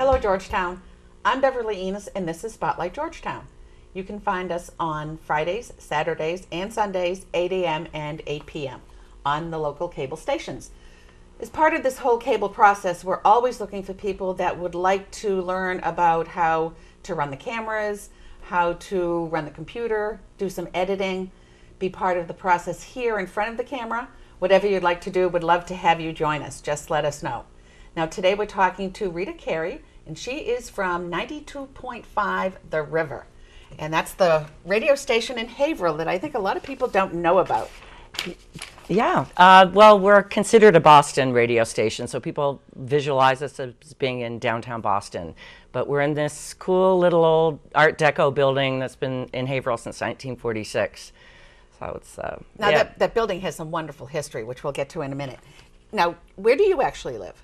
Hello, Georgetown. I'm Beverly Enos, and this is Spotlight Georgetown. You can find us on Fridays, Saturdays, and Sundays, 8 a.m. and 8 p.m. on the local cable stations. As part of this whole cable process, we're always looking for people that would like to learn about how to run the cameras, how to run the computer, do some editing, be part of the process here in front of the camera. Whatever you'd like to do, would love to have you join us. Just let us know. Now, today we're talking to RitaCary, and she is from 92.5 The River. And that's the radio station in Haverhill that I think a lot of people don't know about. Yeah, well, we're considered a Boston radio station, so people visualize us as being in downtown Boston. But we're in this cool little old Art Deco building that's been in Haverhill since 1946. So it's now yeah. that building has some wonderful history, which we'll get to in a minute. Now, where do you actually live?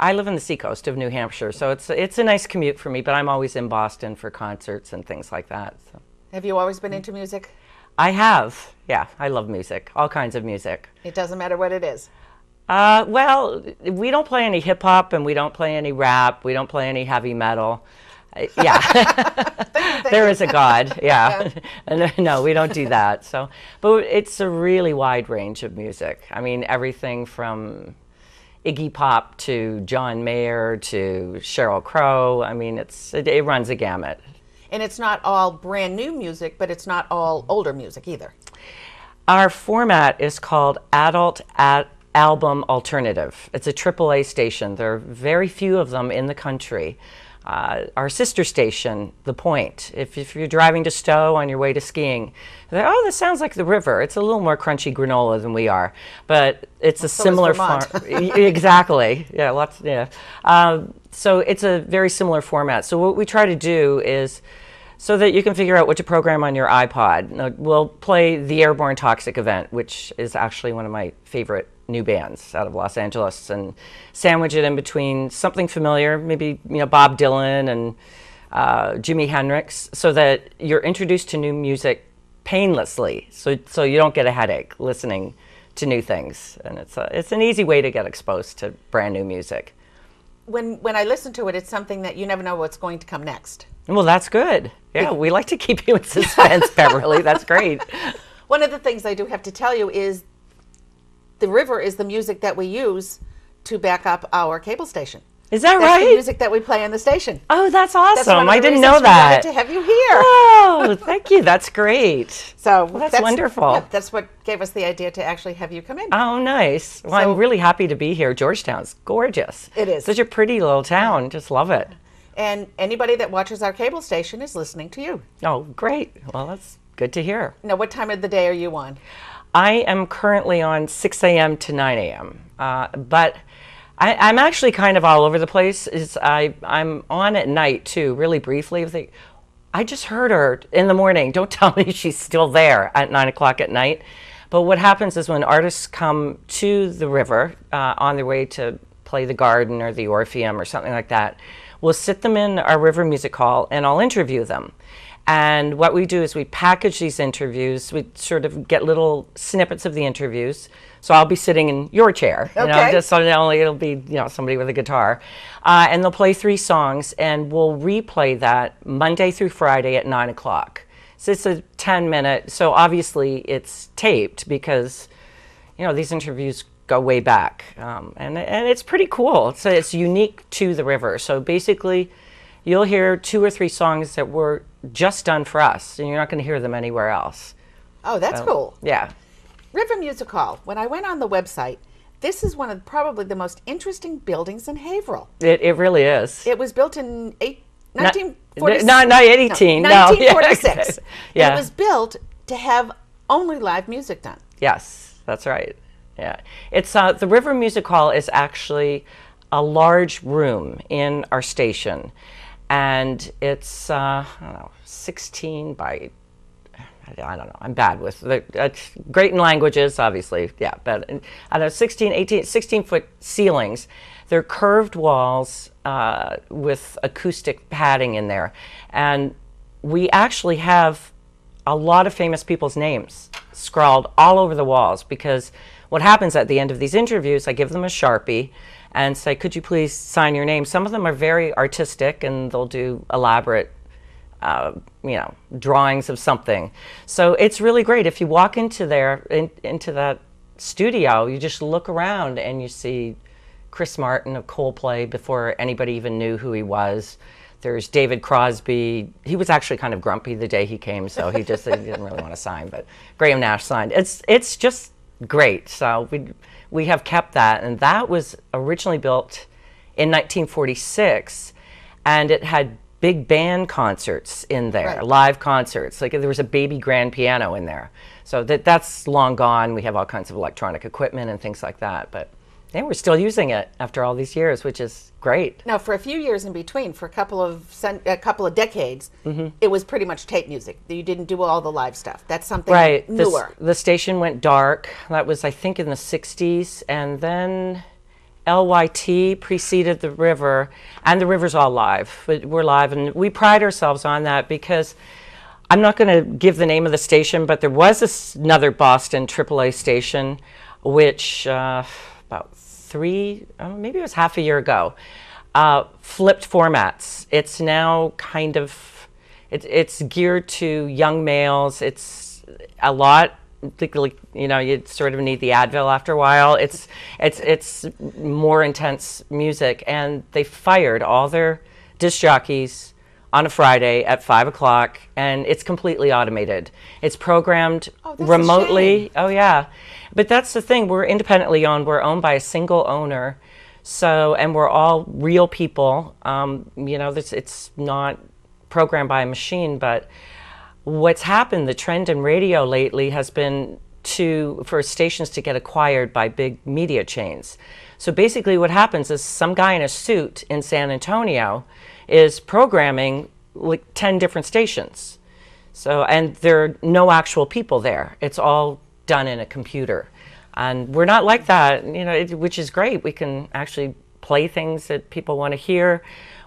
I live on the seacoast of New Hampshire, so it's a nice commute for me, but I'm always in Boston for concerts and things like that. So. Have you always been into music? I have, yeah. I love music, all kinds of music. It doesn't matter what it is. Well, we don't play any hip hop, and we don't play any rap. We don't play any heavy metal. Yeah, there is a God. Yeah, no, we don't do that. So, but it's a really wide range of music. I mean, everything from Iggy Pop to John Mayer to Sheryl Crow. I mean, it runs a gamut. And it's not all brand new music, but it's not all older music either. Our format is called Adult Album Alternative. It's a AAA station. There are very few of them in the country. Our sister station, The Point, if you're driving to Stowe on your way to skiing, oh, this sounds like The River. It's a little more crunchy granola than we are, but it's a similar exactly. Yeah, lots. Yeah. So it's a very similar format. So what we try to do is, so that you can figure out what to program on your iPod, we'll play the Airborne Toxic Event, which is actually one of my favorite new bands out of Los Angeles, and sandwich it in between something familiar, maybe Bob Dylan and Jimi Hendrix, so that you're introduced to new music painlessly, so you don't get a headache listening to new things, and it's an easy way to get exposed to brand new music. When I listen to it, it's something that you never know what's going to come next. Well, that's good. Yeah, we like to keep you in suspense, Beverly. That's great. One of the things I do have to tell you is The River is the music that we use to back up our cable station. Is that right? That's the music that we play on the station. Oh, that's awesome. That's I didn't know that. We wanted to have you here. Oh, thank you. That's great. So well, that's wonderful. Yeah, that's what gave us the idea to actually have you come in. Oh, nice. Well, I'm really happy to be here. Georgetown's gorgeous. It is. Such a pretty little town. Just love it. And anybody that watches our cable station is listening to you. Oh, great. Well, that's good to hear. Now, what time of the day are you on? I am currently on 6 a.m. to 9 a.m. But I'm actually kind of all over the place. I'm on at night, too, really briefly. I just heard her in the morning. Don't tell me she's still there at 9 o'clock at night. But what happens is when artists come to the river on their way to play the Garden or the Orpheum or something like that, we'll sit them in our River Music Hall, and I'll interview them. And what we do is we package these interviews. We sort of get little snippets of the interviews. So I'll be sitting in your chair, just so only it'll be somebody with a guitar, and they'll play 3 songs, and we'll replay that Monday through Friday at 9 o'clock. So it's a 10-minute. So obviously it's taped because these interviews go way back, and it's pretty cool. So it's unique to the river. So basically, you'll hear 2 or 3 songs that were just done for us, and you're not going to hear them anywhere else. Oh, that's cool. Yeah. River Music Hall. When I went on the website, this is one of probably the most interesting buildings in Haverhill. It really is. It was built in 1946. Not 18. No, 1946. Yeah. It was built to have only live music done. Yes, that's right. Yeah. It's the River Music Hall is actually a large room in our station, and it's 16 by, I don't know, I'm bad with great in languages, obviously, yeah, but I don't know, 16-foot ceilings. They're curved walls with acoustic padding in there, and we actually have a lot of famous people's names scrawled all over the walls, because what happens at the end of these interviews, I give them a Sharpie and say, could you please sign your name? Some of them are very artistic and they'll do elaborate drawings of something. So it's really great. If you walk into into that studio, you just look around and you see Chris Martin of Coldplay before anybody even knew who he was. There's David Crosby. He was actually kind of grumpy the day he came, so he didn't really want to sign, but Graham Nash signed. It's just great. So we have kept that, and that was originally built in 1946, and it had big band concerts in there, right. Live concerts. Like there was a baby grand piano in there. So that's long gone. We have all kinds of electronic equipment and things like that, but yeah, we're still using it after all these years, which is great. Now, for a few years in between, for a couple of decades, it was pretty much tape music. You didn't do all the live stuff. That's something newer. The station went dark. That was, I think, in the 60s, and then LYT preceded the river, and the river's all live. We're live, and we pride ourselves on that because I'm not going to give the name of the station, but there was another Boston AAA station, which about maybe it was half a year ago, flipped formats. It's now kind of, it's geared to young males. It's a lot, you sort of need the Advil after a while. It's more intense music, and they fired all their disc jockeys on a Friday at 5 o'clock, and it's completely automated. It's programmed remotely. Oh yeah, but that's the thing. We're independently owned. We're owned by a single owner, and we're all real people. It's not programmed by a machine. But what's happened, the trend in radio lately has been for stations to get acquired by big media chains. So basically what happens is some guy in a suit in San Antonio is programming like 10 different stations. So, and there are no actual people there. It's all done in a computer. And we're not like that, which is great. We can actually play things that people want to hear.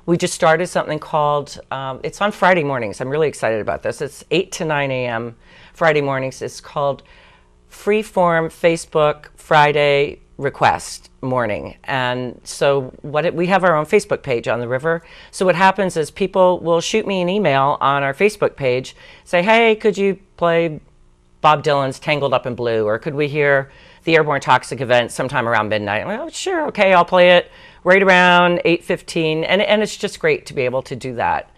We just started something called, it's on Friday mornings. I'm really excited about this. It's 8 to 9 a.m. Friday mornings. It's called Freeform Facebook Friday Request Morning. And so we have our own Facebook page on the river. So what happens is people will shoot me an email on our Facebook page, say, hey, could you play Bob Dylan's Tangled Up in Blue, or could we hear the Airborne Toxic Event sometime around midnight? I'm like, oh, sure, okay, I'll play it right around 8:15, and it's just great to be able to do that.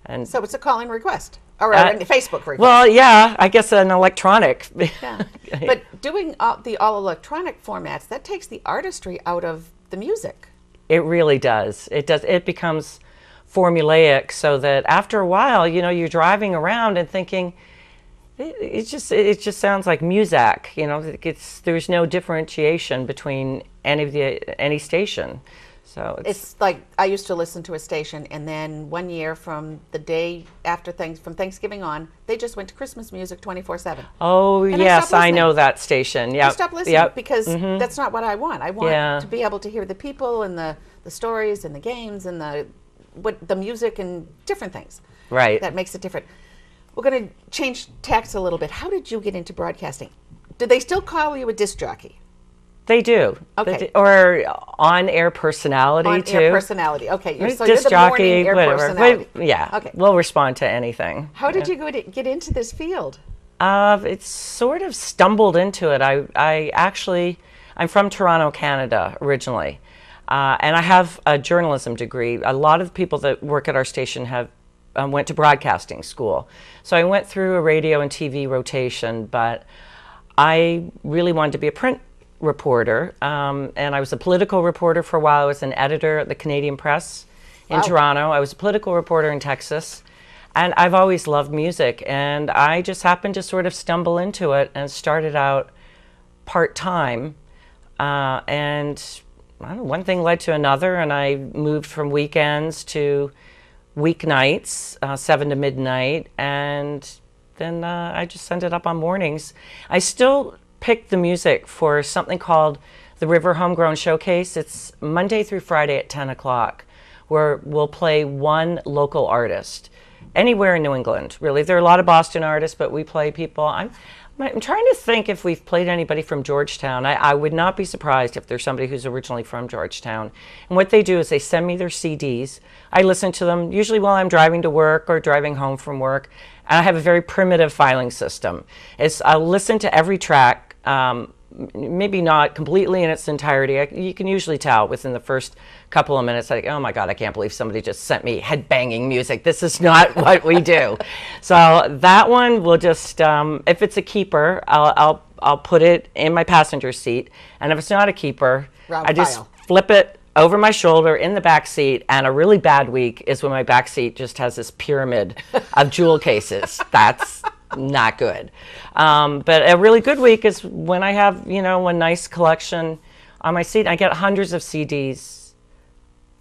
And so it's a call-in request, or a Facebook request. Well, yeah, I guess an electronic. Yeah. But doing the all-electronic formats, that takes the artistry out of the music. It really does. It does. It becomes formulaic, so that after a while, you're driving around and thinking, it just sounds like music. There's no differentiation between any station. So it's like I used to listen to a station, and then one year from the day after from Thanksgiving on, they just went to Christmas music 24/7. Oh, and yes, I know that station. Yeah, I stopped listening because that's not what I want. I want to be able to hear the people and the stories and the games and the music and different things. Right. That makes it different. We're going to change tacks a little bit. How did you get into broadcasting? Do they still call you a disc jockey? They do. Okay. Or on-air personality, too. On-air personality. Okay. Disc jockey, morning air whatever. personality. Yeah. Okay. We'll respond to anything. How did you get into this field? It's sort of stumbled into it. I'm from Toronto, Canada, originally. And I have a journalism degree. A lot of the people that work at our station went to broadcasting school. So I went through a radio and TV rotation, but I really wanted to be a print reporter, and I was a political reporter for a while. I was an editor at the Canadian Press in Toronto. I was a political reporter in Texas, and I've always loved music, and I just happened to sort of stumble into it and started out part-time, and I don't know, one thing led to another, and I moved from weekends to weeknights, 7 to midnight, and then I just ended up on mornings. I still pick the music for something called the River Homegrown Showcase. It's Monday through Friday at 10 o'clock, where we'll play one local artist anywhere in New England, really. There are a lot of Boston artists, but we play people. I'm trying to think if we've played anybody from Georgetown. I would not be surprised if there's somebody who's originally from Georgetown. And what they do is they send me their CDs. I listen to them usually while I'm driving to work or driving home from work. And I have a very primitive filing system. I'll listen to every track, maybe not completely in its entirety. You can usually tell within the first couple of minutes, like, oh my God, I can't believe somebody just sent me head-banging music. This is not what we do. So that one will just, if it's a keeper, I'll put it in my passenger seat. And if it's not a keeper, I just flip it over my shoulder in the back seat. And a really bad week is when my back seat just has this pyramid of jewel cases. That's not good. But a really good week is when I have, a nice collection on my seat. I get hundreds of CDs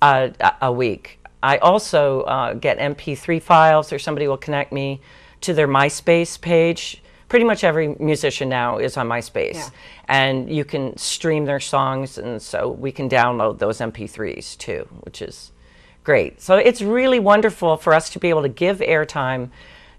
a week. I also get MP3 files, or somebody will connect me to their MySpace page. Pretty much every musician now is on MySpace. Yeah. And you can stream their songs, and so we can download those MP3s too, which is great. So it's really wonderful for us to be able to give airtime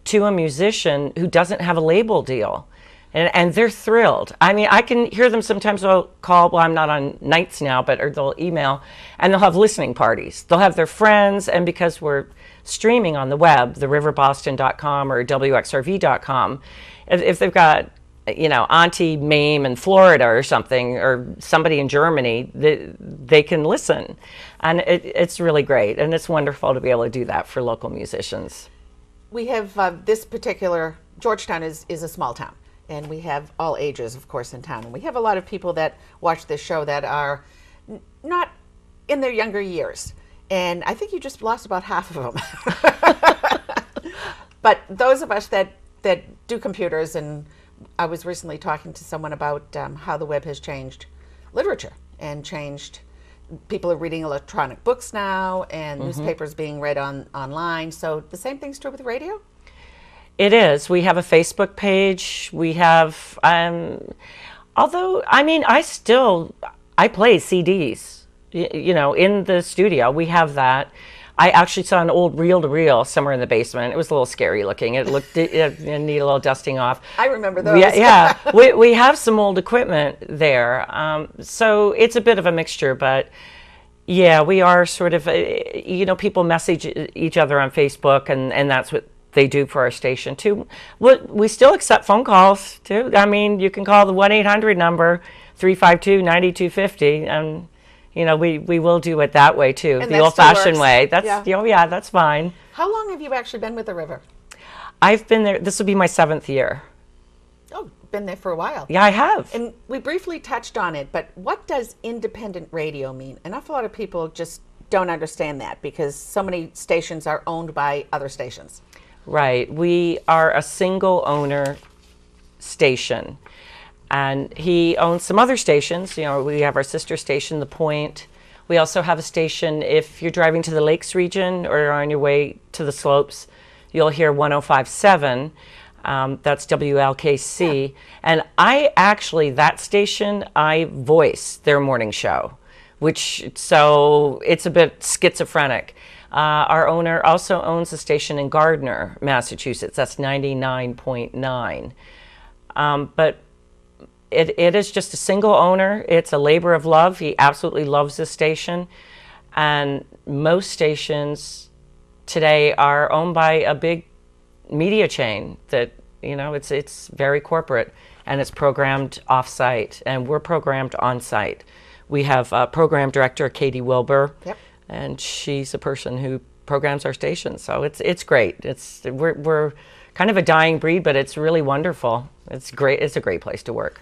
to a musician who doesn't have a label deal. And they're thrilled. I mean, I can hear them sometimes. They'll call, well, I'm not on nights now, or they'll email, and they'll have listening parties. They'll have their friends, and because we're streaming on the web, theriverboston.com or wxrv.com, if they've got, Auntie Mame in Florida or something, or somebody in Germany, they can listen. And it's really great, and it's wonderful to be able to do that for local musicians. We have this particular, Georgetown is a small town. And we have all ages, of course, in town. And we have a lot of people that watch this show that are not in their younger years. And I think you just lost about half of them. But those of us that do computers, and I was recently talking to someone about how the web has changed literature and changed. People are reading electronic books now, and newspapers being read online. So the same thing's true with radio? It is. We have a Facebook page. We have, although, I mean, I play CDs, in the studio. We have that. I actually saw an old reel-to-reel somewhere in the basement. It was a little scary looking. It need a little dusting off. I remember those. Yeah. We have some old equipment there. So it's a bit of a mixture, but yeah, we are sort of, people message each other on Facebook, and that's what they do for our station too. We still accept phone calls too. I mean, you can call the 1-800 number, 352-9250, and we will do it that way too, and the old-fashioned way. That's that's fine. How long have you actually been with the river? I've been there. This will be my 7th year. Oh, been there for a while. Yeah, I have. And we briefly touched on it, but what does independent radio mean? An awful lot of people just don't understand that because so many stations are owned by other stations. Right. We are a single owner station, and he owns some other stations. We have our sister station, The Point. We also have a station, if you're driving to the Lakes region or on your way to the slopes, you'll hear 105.7. That's WLKC. Yeah. And that station, I voice their morning show, so it's a bit schizophrenic. Our owner also owns a station in Gardner, Massachusetts. That's 99.9. But it is just a single owner. It's a labor of love. He absolutely loves this station. And most stations today are owned by a big media chain that, it's very corporate, and it's programmed off-site, and we're programmed on-site. We have program director Katie Wilbur. Yep. And she's a person who programs our station, so it's great. We're kind of a dying breed, but it's really wonderful. It's great. It's a great place to work.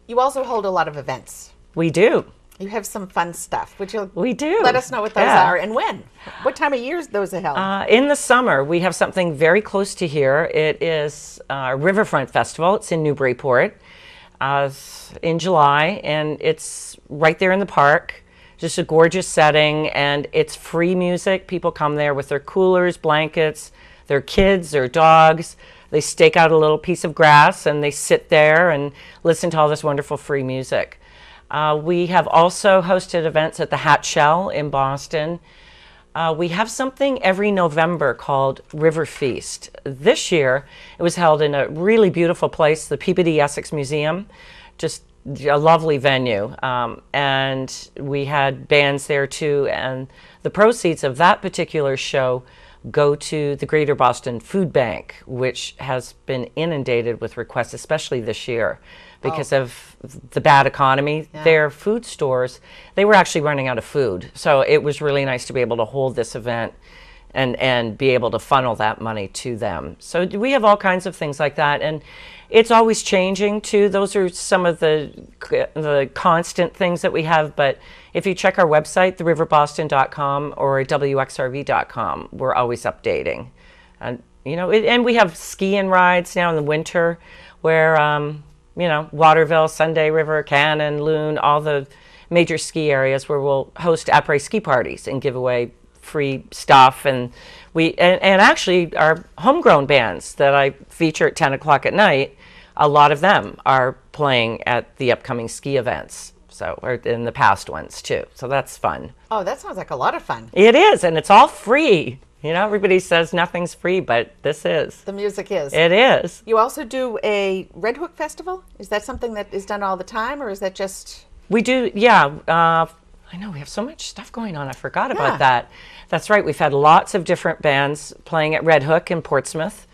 You also hold a lot of events. We do. You have some fun stuff. We do. Let us know what those are and when. What time of year is those held? In the summer, we have something very close to here. It is Riverfront Festival. It's in Newburyport in July, and it's right there in the park. Just a gorgeous setting, and it's free music. People come there with their coolers, blankets, their kids, their dogs. They stake out a little piece of grass, and they sit there and listen to all this wonderful free music. We have also hosted events at the Hat Shell in Boston. We have something every November called River Feast. This year, it was held in a really beautiful place, the Peabody Essex Museum, just a lovely venue. And we had bands there too. And the proceeds of that particular show go to the Greater Boston Food Bank, which has been inundated with requests, especially this year, because of the bad economy. Yeah. Their food stores, they were actually running out of food. So it was really nice to be able to hold this event and be able to funnel that money to them. So we have all kinds of things like that. And it's always changing too. Those are some of the constant things that we have. But if you check our website, theriverboston.com or wxrv.com, we're always updating. And you know, and we have ski-in rides now in the winter, where you know, Waterville, Sunday River, Cannon, Loon, all the major ski areas where we'll host après ski parties and give away free stuff. And and actually our homegrown bands that I feature at 10 o'clock at night, a lot of them are playing at the upcoming ski events. So, or in the past ones too. So that's fun. Oh, that sounds like a lot of fun. It is, and it's all free. You know, everybody says nothing's free, but this is. The music is. It is. You also do a Red Hook Festival? Is that something that is done all the time, or is that just... We do, yeah. I know we have so much stuff going on. I forgot about that. That's right. We've had lots of different bands playing at Red Hook in Portsmouth.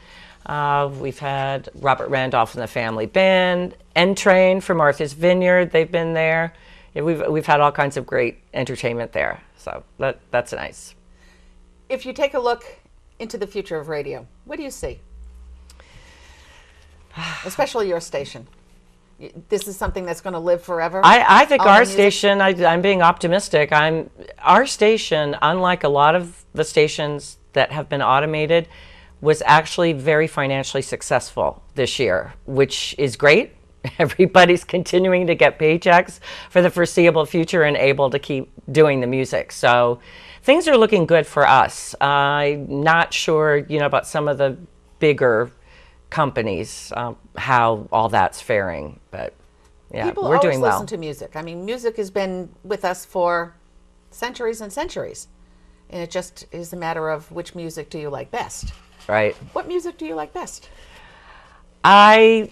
We've had Robert Randolph and the Family Band, N-Train from Martha's Vineyard. They've been there. Yeah, we've had all kinds of great entertainment there. So that's nice. If you take a look into the future of radio, what do you see? Especially your station. This is something that's going to live forever? I think our station, I'm being optimistic. Our station, unlike a lot of the stations that have been automated, was actually very financially successful this year, which is great. Everybody's continuing to get paychecks for the foreseeable future and able to keep doing the music. So things are looking good for us. I'm not sure, you know, about some of the bigger companies, how all that's faring, but yeah, people we're doing well. People always listen to music. I mean, music has been with us for centuries and centuries, and it just is a matter of which music do you like best. Right. What music do you like best? I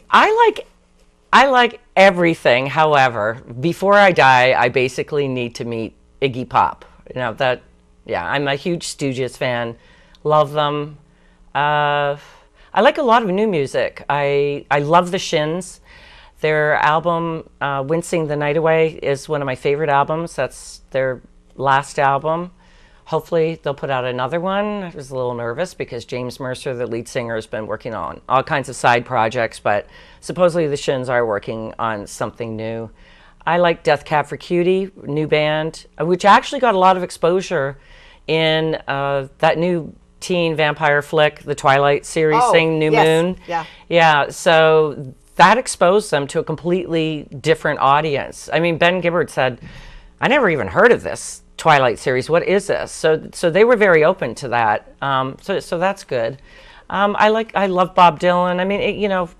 like everything. However, before I die, I basically need to meet Iggy Pop. You know that. Yeah, I'm a huge Stooges fan. Love them. I like a lot of new music. I love the Shins. Their album, Wincing the Night Away, is one of my favorite albums. That's their last album. Hopefully they'll put out another one. I was a little nervous because James Mercer, the lead singer, has been working on all kinds of side projects, but supposedly the Shins are working on something new. I like Death Cab for Cutie, new band, which actually got a lot of exposure in that new teen vampire flick, the Twilight series thing, New Moon. Yeah. Yeah, so that exposed them to a completely different audience. I mean, Ben Gibbard said, I never even heard of this Twilight series. What is this? So they were very open to that. So that's good. I love Bob Dylan. I mean, you know,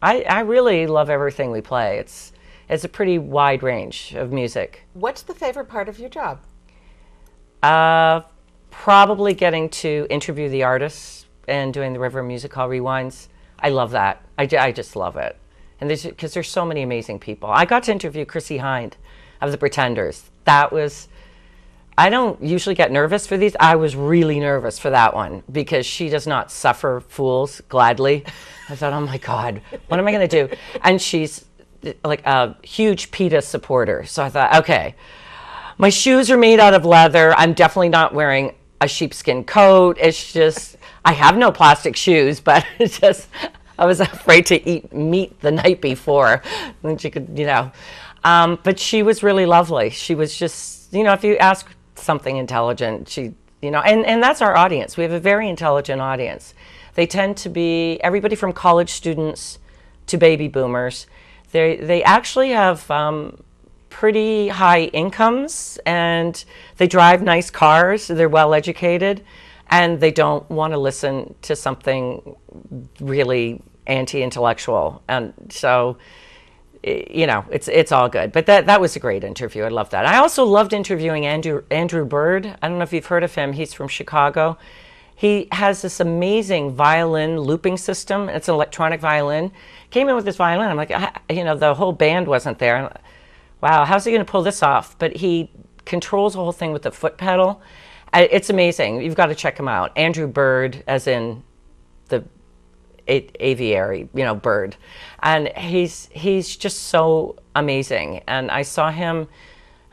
I really love everything we play. It's a pretty wide range of music. What's the favorite part of your job? Probably getting to interview the artists and doing the River Music Hall rewinds. I love that. I just love it. And because there's so many amazing people. I got to interview Chrissy Hind of the Pretenders. That was, I don't usually get nervous for these. I was really nervous for that one because she does not suffer fools gladly. I thought, oh my God, what am I going to do? And she's like a huge PETA supporter. So I thought, okay, my shoes are made out of leather. I'm definitely not wearing a sheepskin coat. It's just, I have no plastic shoes, but it's just, I was afraid to eat meat the night before. And she could, you know. But she was really lovely. She was just, you know, if you ask something intelligent, she, you know, and that's our audience. We have a very intelligent audience. They tend to be everybody from college students to baby boomers. They actually have pretty high incomes, and they drive nice cars. They're well educated, and they don't want to listen to something really anti-intellectual. And so you know, it's all good. But that was a great interview. I love that. I also loved interviewing Andrew Bird. I don't know if you've heard of him. He's from Chicago. He has this amazing violin looping system. It's an electronic violin. Came in with this violin. I'm like, you know, the whole band wasn't there. Wow, how's he going to pull this off? But he controls the whole thing with the foot pedal. It's amazing. You've got to check him out. Andrew Bird, as in the aviary, you know, bird. And he's just so amazing. And I saw him,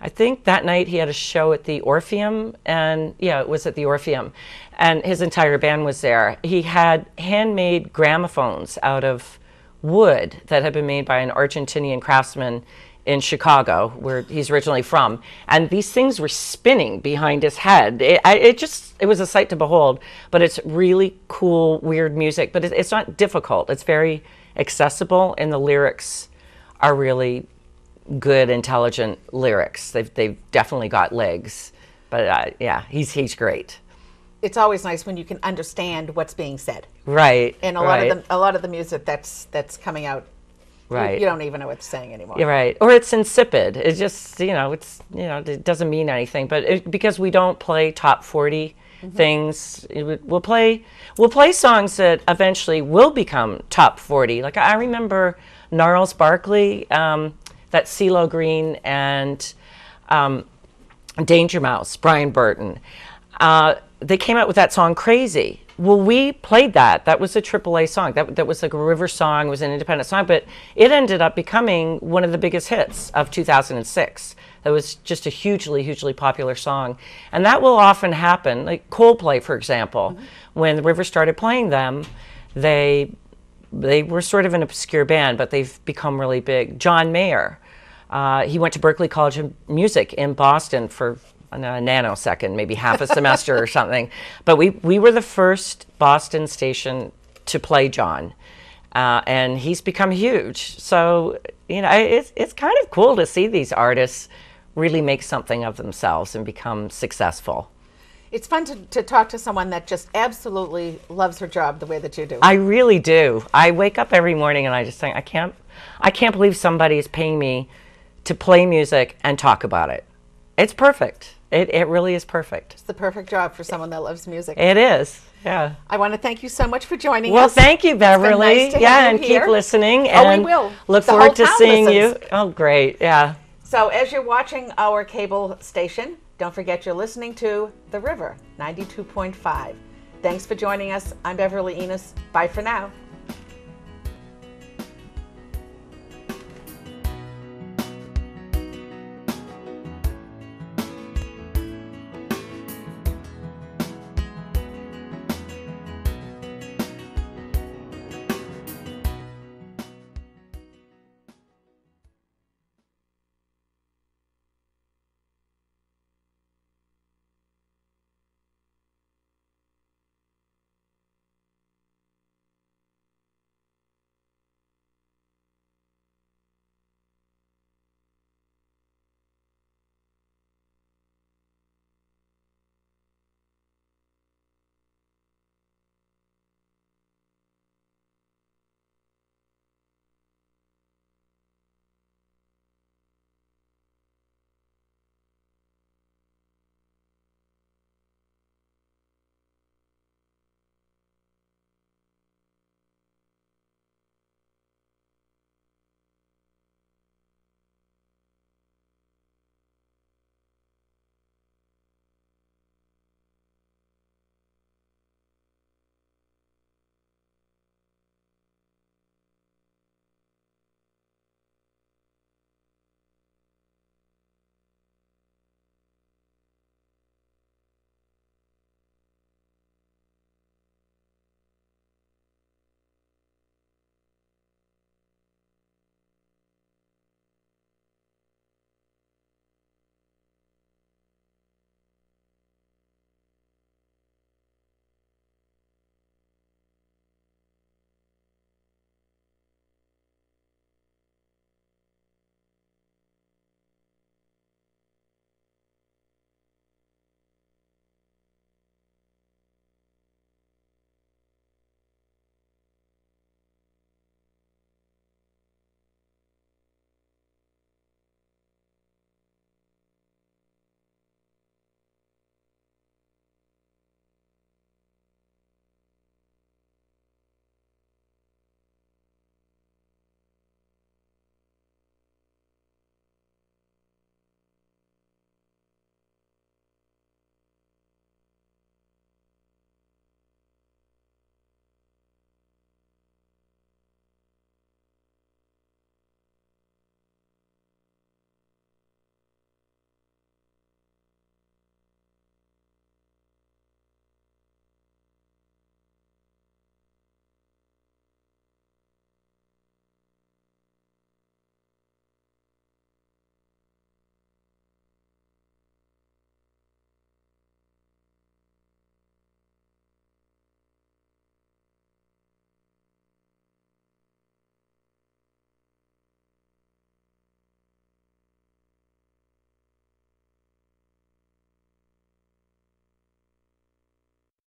I think that night he had a show at the Orpheum, and yeah, it was at the Orpheum, and his entire band was there. He had handmade gramophones out of wood that had been made by an Argentinian craftsman in Chicago, where he's originally from, and these things were spinning behind his head. It was a sight to behold. But it's really cool, weird music, but it's not difficult. It's very accessible, and the lyrics are really good, intelligent lyrics. They've definitely got legs. But yeah, he's great. It's always nice when you can understand what's being said. Right. And a lot of the music that's coming out, right, you don't even know what it's saying anymore. You're right. Or it's insipid. It's just, it doesn't mean anything. But because we don't play top 40 things, we'll play songs that eventually will become top 40. Like I remember Gnarls Barkley, that CeeLo Green, and Danger Mouse, Brian Burton. They came out with that song Crazy. Well, we played that. That was a AAA song. That was like a river song. It was an independent song, but it ended up becoming one of the biggest hits of 2006. That was just a hugely, hugely popular song. And that will often happen. Like Coldplay, for example, when the River started playing them, they were sort of an obscure band, but they've become really big. John Mayer, he went to Berklee College of Music in Boston for a nanosecond, maybe half a semester or something. But we were the first Boston station to play John, and he's become huge. So, it's kind of cool to see these artists really make something of themselves and become successful. It's fun to talk to someone that just absolutely loves her job the way that you do. I really do. I wake up every morning and I just think, I can't believe somebody is paying me to play music and talk about it. It's perfect. It really is perfect. It's the perfect job for someone that loves music. It is, yeah. I want to thank you so much for joining us. Well, thank you, Beverly. It's been nice to have you here. Keep listening. And we will. Look The forward whole to town seeing listens. you. Oh, great, yeah. So as you're watching our cable station, don't forget you're listening to The River, 92.5. Thanks for joining us. I'm Beverly Enos. Bye for now.